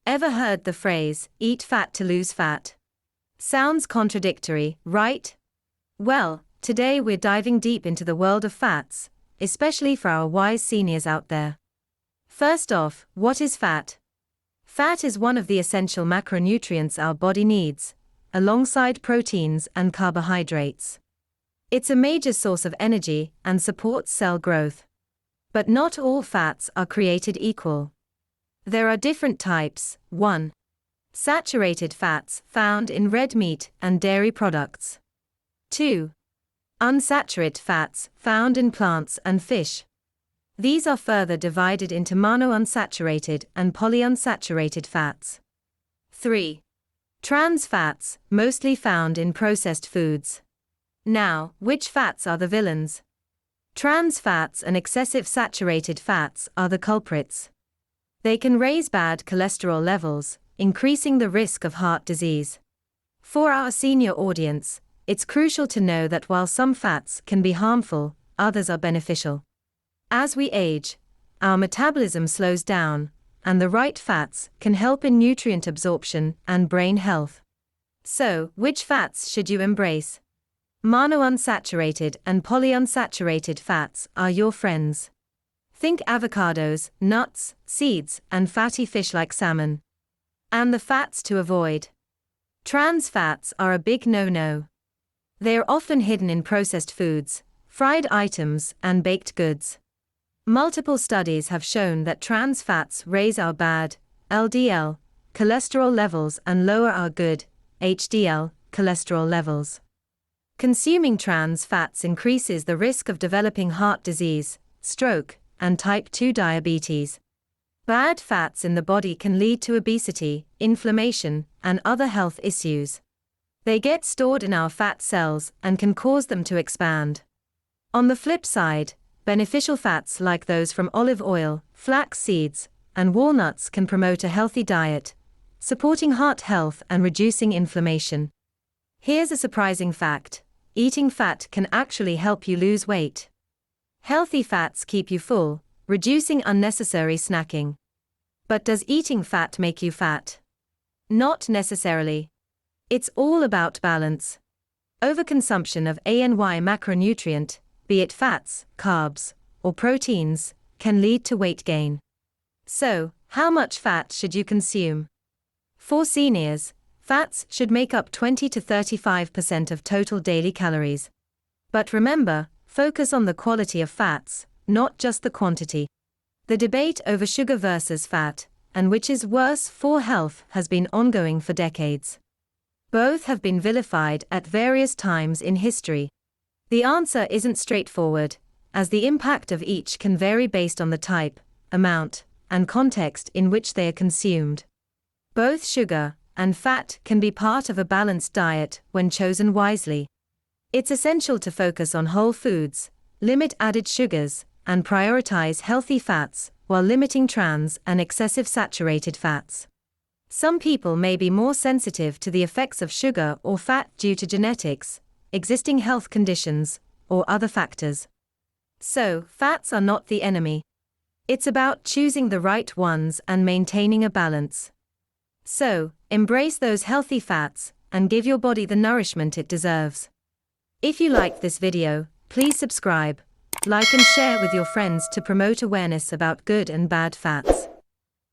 Ever heard the phrase, eat fat to lose fat? Sounds contradictory, right? Well, today we're diving deep into the world of fats, especially for our wise seniors out there. First off, what is fat? Fat is one of the essential macronutrients our body needs, alongside proteins and carbohydrates. It's a major source of energy and supports cell growth. But not all fats are created equal. There are different types. 1. Saturated fats found in red meat and dairy products. 2. Unsaturated fats found in plants and fish. These are further divided into monounsaturated and polyunsaturated fats. 3. Trans fats, mostly found in processed foods. Now, which fats are the villains? Trans fats and excessive saturated fats are the culprits. They can raise bad cholesterol levels, increasing the risk of heart disease. For our senior audience, it's crucial to know that while some fats can be harmful, others are beneficial. As we age, our metabolism slows down, and the right fats can help in nutrient absorption and brain health. So, which fats should you embrace? Monounsaturated and polyunsaturated fats are your friends. Think avocados, nuts, seeds, and fatty fish like salmon. And the fats to avoid. Trans fats are a big no-no. They are often hidden in processed foods, fried items, and baked goods. Multiple studies have shown that trans fats raise our bad, LDL, cholesterol levels and lower our good, HDL, cholesterol levels. Consuming trans fats increases the risk of developing heart disease, stroke, and type 2 diabetes. Bad fats in the body can lead to obesity, inflammation, and other health issues. They get stored in our fat cells and can cause them to expand. On the flip side, beneficial fats like those from olive oil, flax seeds, and walnuts can promote a healthy diet, supporting heart health and reducing inflammation. Here's a surprising fact: eating fat can actually help you lose weight. Healthy fats keep you full, reducing unnecessary snacking. But does eating fat make you fat? Not necessarily. It's all about balance. Overconsumption of any macronutrient, be it fats, carbs, or proteins, can lead to weight gain. So, how much fat should you consume? For seniors, fats should make up 20 to 35% of total daily calories. But remember, focus on the quality of fats, not just the quantity. The debate over sugar versus fat, and which is worse for health, has been ongoing for decades. Both have been vilified at various times in history. The answer isn't straightforward, as the impact of each can vary based on the type, amount, and context in which they are consumed. Both sugar and fat can be part of a balanced diet when chosen wisely. It's essential to focus on whole foods, limit added sugars, and prioritize healthy fats while limiting trans and excessive saturated fats. Some people may be more sensitive to the effects of sugar or fat due to genetics, existing health conditions, or other factors. So, fats are not the enemy. It's about choosing the right ones and maintaining a balance. So, embrace those healthy fats and give your body the nourishment it deserves. If you liked this video, please subscribe, like and share with your friends to promote awareness about good and bad fats.